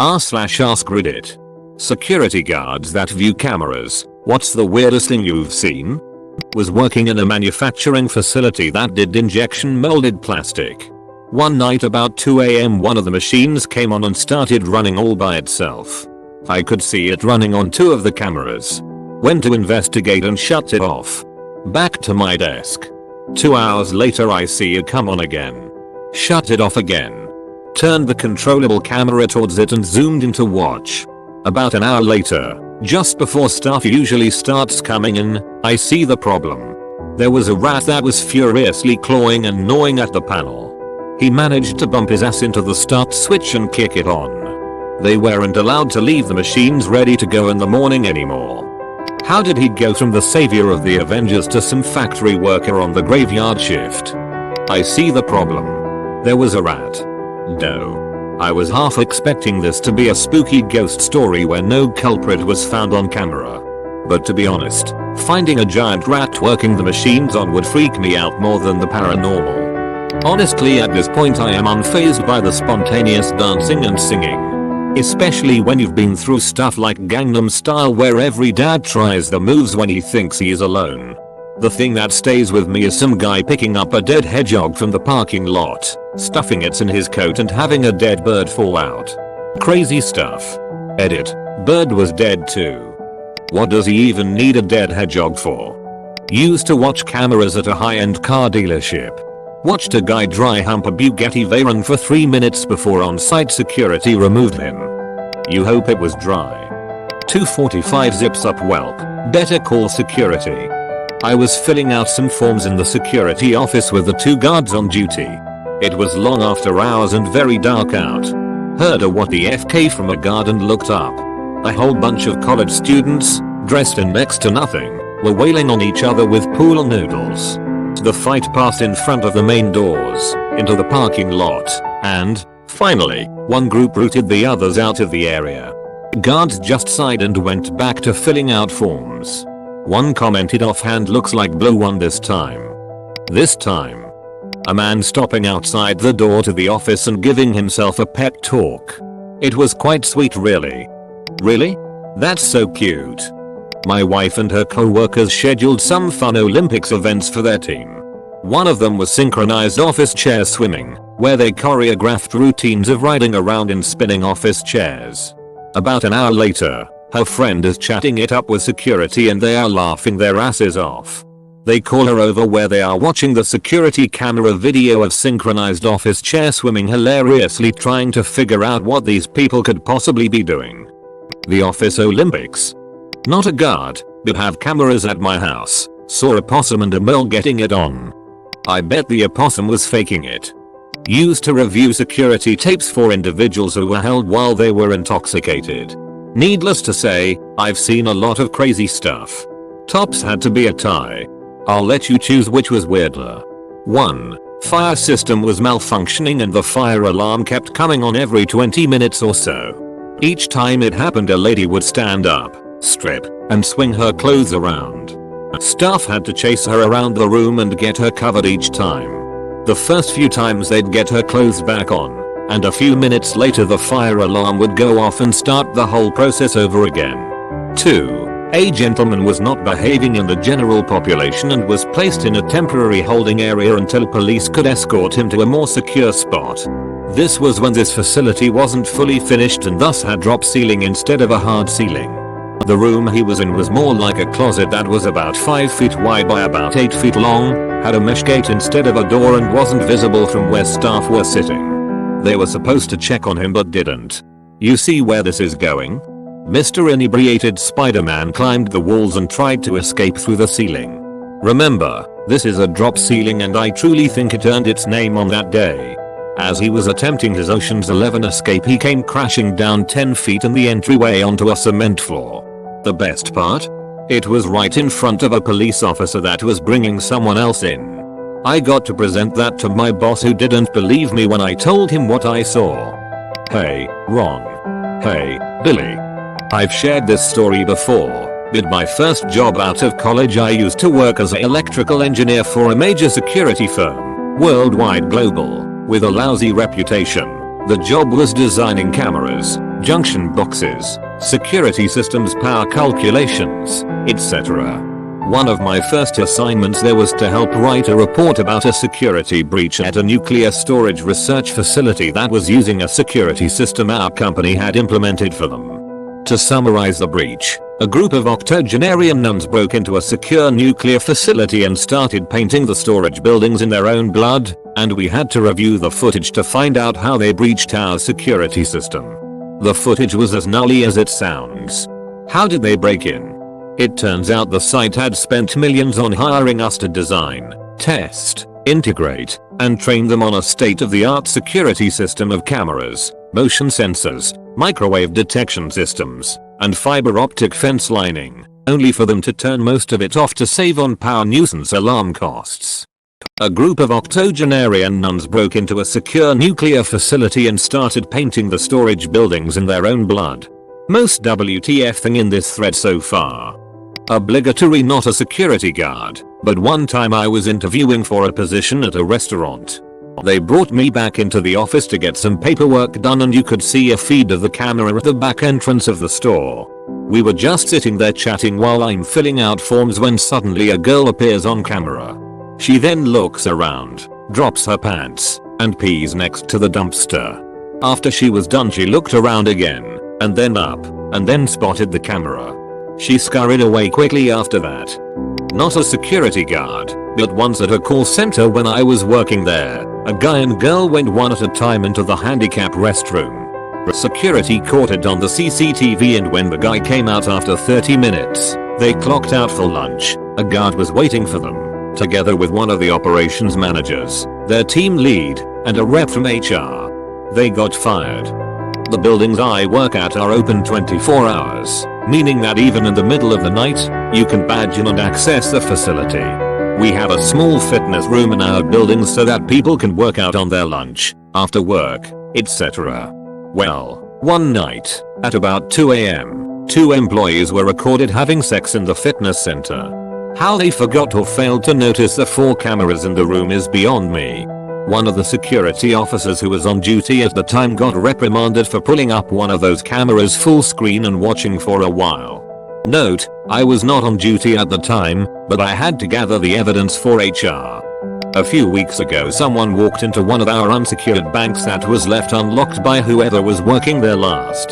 r/askreddit. Security guards that view cameras. What's the weirdest thing you've seen? Was working in a manufacturing facility that did injection molded plastic. One night about 2 AM one of the machines came on and started running all by itself. I could see it running on 2 of the cameras. Went to investigate and shut it off. Back to my desk. 2 hours later I see it come on again. Shut it off again. Turned the controllable camera towards it and zoomed in to watch. About an hour later, just before staff usually starts coming in, I see the problem. There was a rat that was furiously clawing and gnawing at the panel. He managed to bump his ass into the start switch and kick it on. They weren't allowed to leave the machines ready to go in the morning anymore. How did he go from the savior of the Avengers to some factory worker on the graveyard shift? I see the problem. There was a rat. No. I was half expecting this to be a spooky ghost story where no culprit was found on camera. But to be honest, finding a giant rat working the machines on would freak me out more than the paranormal. Honestly, at this point I am unfazed by the spontaneous dancing and singing. Especially when you've been through stuff like Gangnam Style where every dad tries the moves when he thinks he is alone. The thing that stays with me is some guy picking up a dead hedgehog from the parking lot, stuffing it in his coat and having a dead bird fall out. Crazy stuff. Edit. Bird was dead too. What does he even need a dead hedgehog for? Used to watch cameras at a high-end car dealership. Watched a guy dry hump a Bugatti Veyron for 3 minutes before on-site security removed him. You hope it was dry. 2:45 zips up whelp. Better call security. I was filling out some forms in the security office with the 2 guards on duty. It was long after hours and very dark out. Heard a what the FK from a guard and looked up. A whole bunch of college students, dressed in next to nothing, were wailing on each other with pool noodles. The fight passed in front of the main doors, into the parking lot, and, finally, one group routed the others out of the area. Guards just sighed and went back to filling out forms. One commented offhand, looks like blue one this time. This time. A man stopping outside the door to the office and giving himself a pep talk. It was quite sweet really. Really? That's so cute. My wife and her co-workers scheduled some fun Olympics events for their team. One of them was synchronized office chair swimming, where they choreographed routines of riding around in spinning office chairs. About an hour later, her friend is chatting it up with security and they are laughing their asses off. They call her over where they are watching the security camera video of synchronized office chair swimming, hilariously trying to figure out what these people could possibly be doing. The office Olympics? Not a guard, but have cameras at my house. Saw a possum and a mole getting it on. I bet the opossum was faking it. Used to review security tapes for individuals who were held while they were intoxicated. Needless to say, I've seen a lot of crazy stuff. Tops had to be a tie. I'll let you choose which was weirder. 1. Fire system was malfunctioning and the fire alarm kept coming on every 20 minutes or so. Each time it happened a lady would stand up, strip, and swing her clothes around. Staff had to chase her around the room and get her covered each time. The first few times they'd get her clothes back on, and a few minutes later the fire alarm would go off and start the whole process over again. 2. A gentleman was not behaving in the general population and was placed in a temporary holding area until police could escort him to a more secure spot. This was when this facility wasn't fully finished and thus had drop ceiling instead of a hard ceiling. The room he was in was more like a closet that was about 5 feet wide by about 8 feet long, had a mesh gate instead of a door and wasn't visible from where staff were sitting. They were supposed to check on him but didn't. You see where this is going? Mr. Inebriated Spider-Man climbed the walls and tried to escape through the ceiling. Remember, this is a drop ceiling and I truly think it earned its name on that day. As he was attempting his Ocean's 11 escape he came crashing down 10 feet in the entryway onto a cement floor. The best part? It was right in front of a police officer that was bringing someone else in. I got to present that to my boss who didn't believe me when I told him what I saw. Hey, Ron. Hey, Billy. I've shared this story before, but my first job out of college I used to work as an electrical engineer for a major security firm, worldwide global, with a lousy reputation. The job was designing cameras, junction boxes, security systems power calculations, etc. One of my first assignments there was to help write a report about a security breach at a nuclear storage research facility that was using a security system our company had implemented for them. To summarize the breach, a group of octogenarian nuns broke into a secure nuclear facility and started painting the storage buildings in their own blood, and we had to review the footage to find out how they breached our security system. The footage was as gnarly as it sounds. How did they break in? It turns out the site had spent millions on hiring us to design, test, integrate, and train them on a state-of-the-art security system of cameras, motion sensors, microwave detection systems, and fiber optic fence lining, only for them to turn most of it off to save on power nuisance alarm costs. A group of octogenarian nuns broke into a secure nuclear facility and started painting the storage buildings in their own blood. Most WTF thing in this thread so far. Obligatory, not a security guard, but one time I was interviewing for a position at a restaurant. They brought me back into the office to get some paperwork done and you could see a feed of the camera at the back entrance of the store. We were just sitting there chatting while I'm filling out forms when suddenly a girl appears on camera. She then looks around, drops her pants, and pees next to the dumpster. After she was done she looked around again, and then up, and then spotted the camera. She scurried away quickly after that. Not a security guard, but once at a call center when I was working there, a guy and girl went one at a time into the handicap restroom. Security caught it on the CCTV and when the guy came out after 30 minutes, they clocked out for lunch. A guard was waiting for them, together with one of the operations managers, their team lead, and a rep from HR. They got fired. The buildings I work at are open 24 hours, meaning that even in the middle of the night, you can badge in and access the facility. We have a small fitness room in our buildings so that people can work out on their lunch, after work, etc. Well, one night, at about 2 AM, 2 employees were recorded having sex in the fitness center. How they forgot or failed to notice the 4 cameras in the room is beyond me. One of the security officers who was on duty at the time got reprimanded for pulling up one of those cameras full screen and watching for a while. Note, I was not on duty at the time, but I had to gather the evidence for HR. A few weeks ago someone walked into one of our unsecured banks that was left unlocked by whoever was working there last.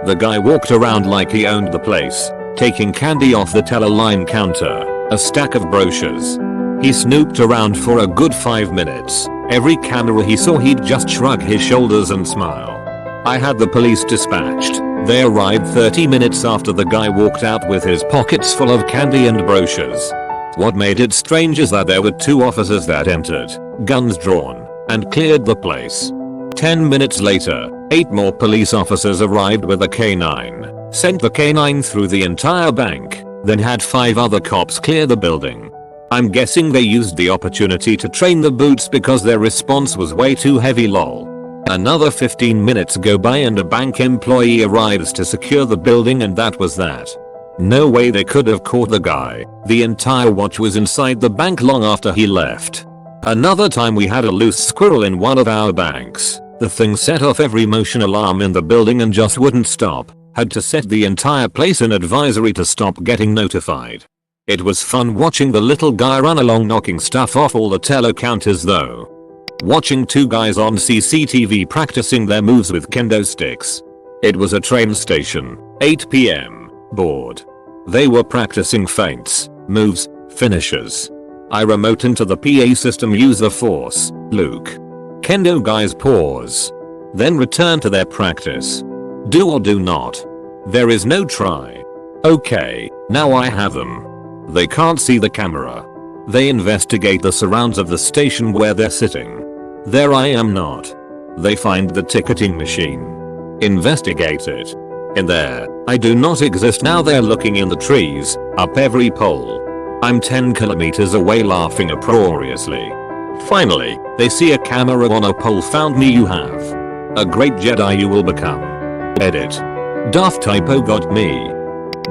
The guy walked around like he owned the place, taking candy off the teller line counter, a stack of brochures. He snooped around for a good 5 minutes. Every camera he saw he'd just shrug his shoulders and smile. I had the police dispatched. They arrived 30 minutes after the guy walked out with his pockets full of candy and brochures. What made it strange is that there were 2 officers that entered, guns drawn, and cleared the place. 10 minutes later, 8 more police officers arrived with a K9, sent the K9 through the entire bank, then had 5 other cops clear the building. I'm guessing they used the opportunity to train the boots because their response was way too heavy lol. Another 15 minutes go by and a bank employee arrives to secure the building and that was that. No way they could have caught the guy. The entire watch was inside the bank long after he left. Another time we had a loose squirrel in one of our banks. The thing set off every motion alarm in the building and just wouldn't stop. Had to set the entire place in advisory to stop getting notified. It was fun watching the little guy run along knocking stuff off all the teller counters though. Watching 2 guys on CCTV practicing their moves with kendo sticks. It was a train station, 8 PM, bored. They were practicing feints, moves, finishes. I remote into the PA system, use the force, Luke. Kendo guys pause. Then return to their practice. Do or do not. There is no try. Okay, now I have them. They can't see the camera. They investigate the surrounds of the station where they're sitting. There I am not. They find the ticketing machine. Investigate it. In there, I do not exist. Now they're looking in the trees, up every pole. I'm 10 kilometers away laughing uproariously. Finally, they see a camera on a pole. Found me you have. A great Jedi you will become. Edit. Daft typo got me.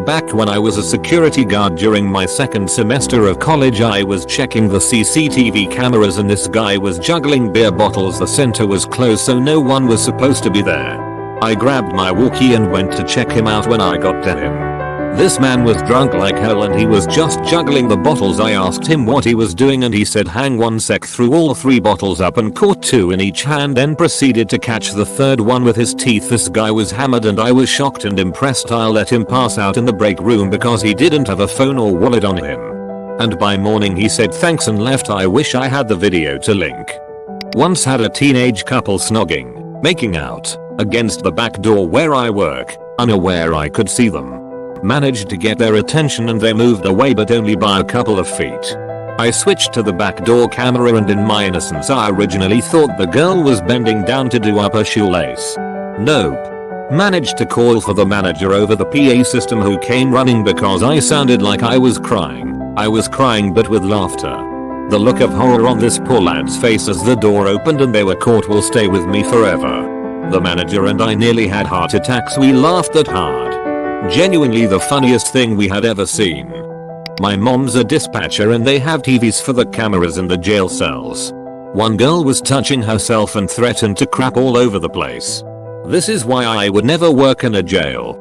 Back when I was a security guard during my 2nd semester of college, I was checking the CCTV cameras and this guy was juggling beer bottles. The center was closed so no one was supposed to be there. I grabbed my walkie and went to check him out when I got to him. This man was drunk like hell and he was just juggling the bottles. I asked him what he was doing and he said hang one sec, threw all 3 bottles up and caught 2 in each hand, then proceeded to catch the 3rd one with his teeth. This guy was hammered and I was shocked and impressed. I let him pass out in the break room because he didn't have a phone or wallet on him. And by morning he said thanks and left. I wish I had the video to link. Once had a teenage couple snogging, making out, against the back door where I work, unaware I could see them. Managed to get their attention and they moved away, but only by a couple of feet. I switched to the back door camera and in my innocence I originally thought the girl was bending down to do up her shoelace. Nope. Managed to call for the manager over the PA system, who came running because I sounded like I was crying. I was crying but with laughter. The look of horror on this poor lad's face as the door opened and they were caught will stay with me forever. The manager and I nearly had heart attacks. We laughed that hard. Genuinely the funniest thing we had ever seen. My mom's a dispatcher and they have TVs for the cameras in the jail cells. One girl was touching herself and threatened to crap all over the place. This is why I would never work in a jail.